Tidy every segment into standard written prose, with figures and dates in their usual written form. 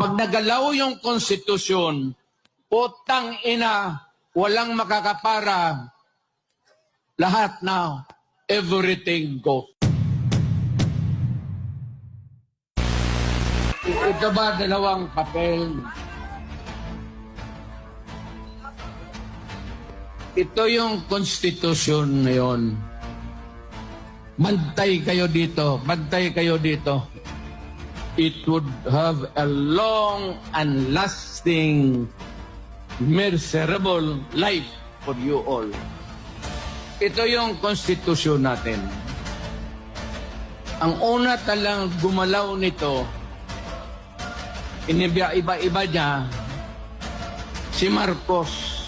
Pag nagalaw yung konstitusyon, putang ina, walang makakapara, lahat na, everything goes. Ito ba dalawang papel? Ito yung konstitusyon ngayon. Bantay kayo dito. Bantay kayo dito. It would have a long and lasting, miserable life for you all. Ito yung konstitusyon natin. Ang una talang gumalaw nito, iba-iba niya, si Marcos.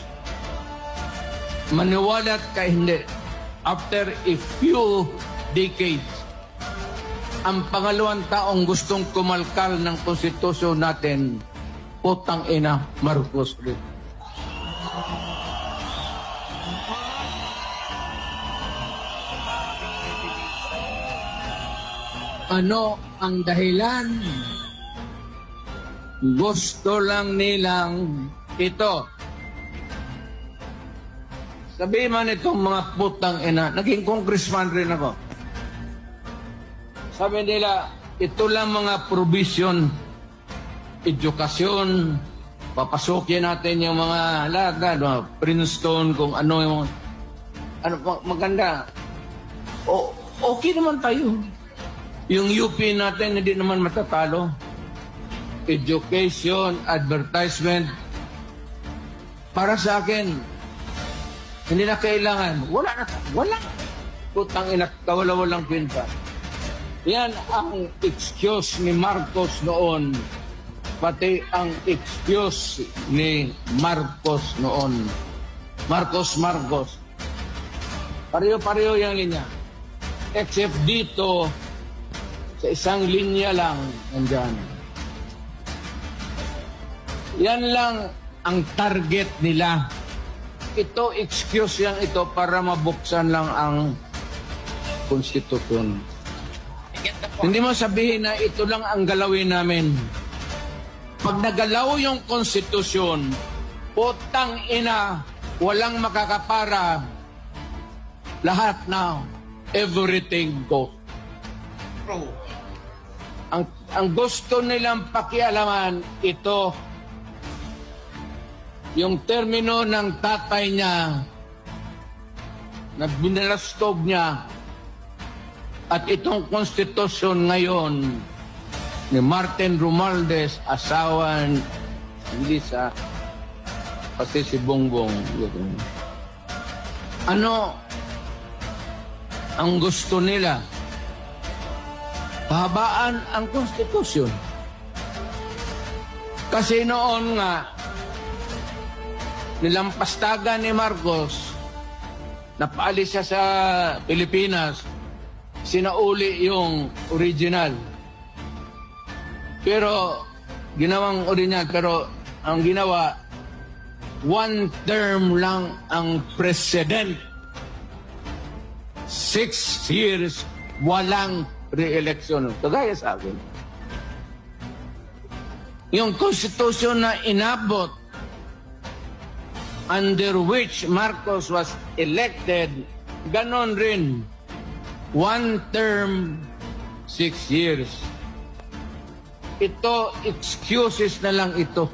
Maniwalat ka hindi. After a few decades, ang pangalawang taong gustong kumalkal ng konstitusyon natin, putang ina, Marcos rin. Ano ang dahilan? Gusto lang nilang ito. Sabi man itong mga putang ina, naging congressman rin ako. Sabi nila, ito lang mga provision, edukasyon, papasukin natin yung mga lahat, Princeton, kung ano yung maganda. Okay naman tayo. Yung UP natin, hindi naman matatalo. Education, advertisement. Para sa akin, hindi na kailangan. Wala. Putang ina, kawala-walang kwenta. Yan ang excuse ni Marcos noon. Pati ang excuse ni Marcos noon. Marcos. Pareho-pareho yung linya. Except dito, sa isang linya lang, nandyan. Yan lang ang target nila. Ito, excuse yan ito para mabuksan lang ang konstitusyon. Hindi mo sabihin na ito lang ang galawin namin. Pag nagalaw yung konstitusyon, putang ina, walang makakapara, lahat na, everything goes. Ang gusto nilang pakialaman, ito, yung termino ng tatay niya na binalastog niya at itong konstitusyon ngayon ni Martin Romualdez, asawa ni Lisa, pati si Bongbong. Ano ang gusto nila? Pahabaan ang konstitusyon. Kasi noon nga, nilampastagan ni Marcos, napaalis siya sa Pilipinas, sinauli yung original. Pero, ginawang original, pero ang ginawa, one term lang ang president. 6 years, walang re-election. Kagaya sa akin. Yung konstitusyon na inabot, under which Marcos was elected, ganon rin. One term, 6 years. Ito, excuses na lang ito.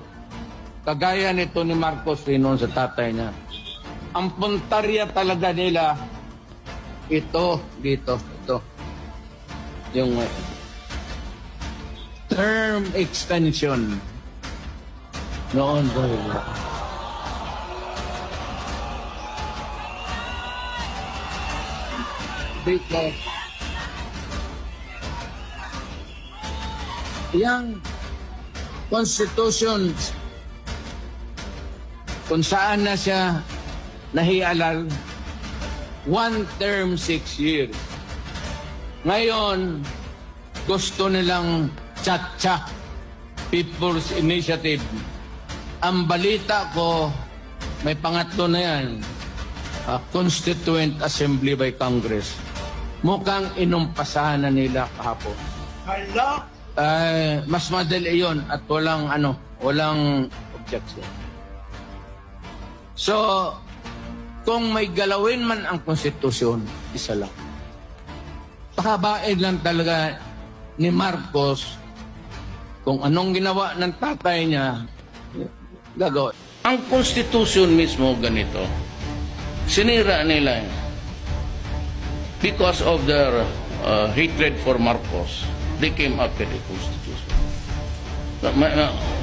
Kagaya nito ni Marcos rin noon sa tatay niya. Ang puntarya talaga nila, ito, dito, ito. Yung term extension. Noon po. Because yung constitution kung saan na siya nahialal, one term, 6 years. Ngayon, gusto nilang tsa-tsa, People's Initiative. Ang balita ko, may pangatlo na yan, Constituent Assembly by Congress. Mukhang inumpasahan na nila kahapon. Hala! mas madali yun at walang objection. So, kung may galawin man ang konstitusyon, isa lang. Pahabain lang talaga ni Marcos kung anong ginawa ng tatay niya, gagawin. Ang konstitusyon mismo ganito, sinira nila because of their hatred for Marcos, they came up with the constitution.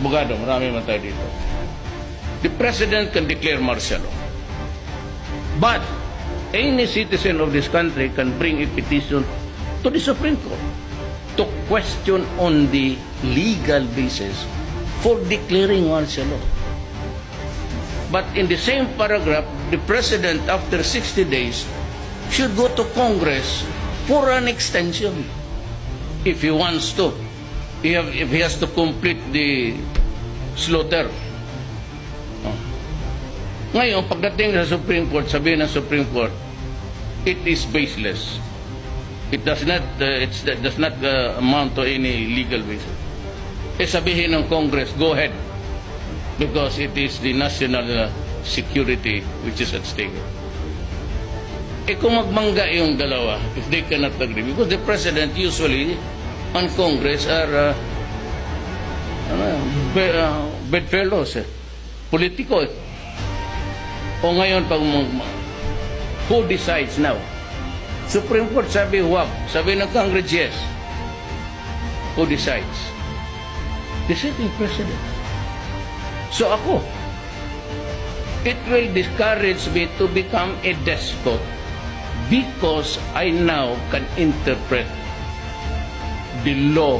Bugado, marami man tayo dito. The president can declare martial law. But any citizen of this country can bring a petition to the Supreme Court to question on the legal basis for declaring martial law. But in the same paragraph, the president, after 60 days, should go to Congress for an extension if he wants to. If he has to complete the slaughter. Ngayon, pagdating sa Supreme Court, sabihin ng Supreme Court, it is baseless. It does not amount to any legal basis. Sabihin ng Congress, go ahead. Because it is the national security which is at stake. Kung magmangga yung dalawa, if they cannot agree, because the President usually and Congress are bedfellows, politiko. O ngayon, who decides now? Supreme Court sabi, wag. Sabi ng Congress, yes. Who decides? The sitting President. So ako, it will discourage me to become a despot because I now can interpret the law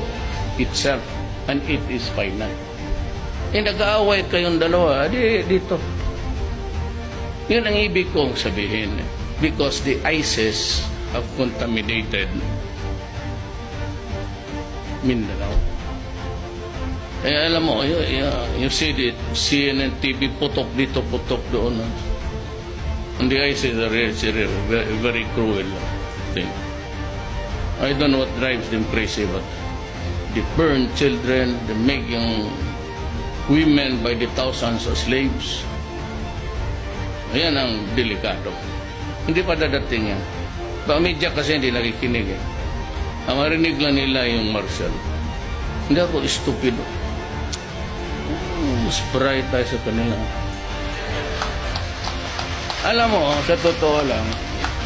itself and it is final. Nag-aaway kayong dalawa, dito. Yun ang ibig kong sabihin. Because the ISIS have contaminated Mindanao. Alam mo, you see it, CNN TV, putok dito, putok doon. And the ISIS are very cruel thing. I don't know what drives them crazy, but they burn children, they make young women by the thousands of slaves. Ayan ang delikado. Hindi pa dadating yan. Media kasi hindi nakikinig eh. Ang marinig lang nila yung martial. Hindi ako stupido. Mas bright tayo sa kanila. Alam mo, sa totoo lang,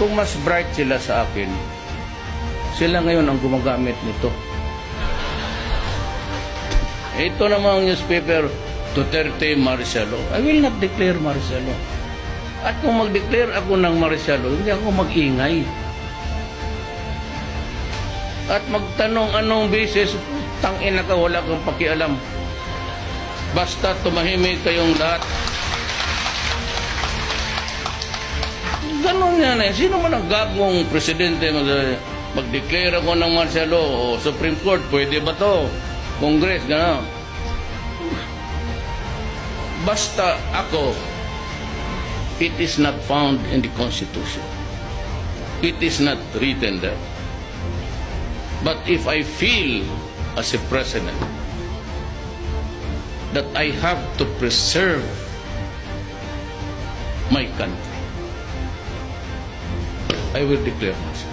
kung mas bright sila sa akin, sila ngayon ang gumagamit nito. Ito namang newspaper, Duterte martial law. I will not declare martial law. At kung mag-declare ako ng martial law, hindi ako mag-ingay. At magtanong anong basis, tangina ka, wala kang pakialam. Basta tumahimik kayong lahat. Ganon yan eh. Sino man ang gagong presidente mag-declare ako ng martial law o Supreme Court, pwede ba to? Congress, gano'n. Basta ako, it is not found in the Constitution. It is not written there. But if I feel as a president that I have to preserve my country, I will declare myself.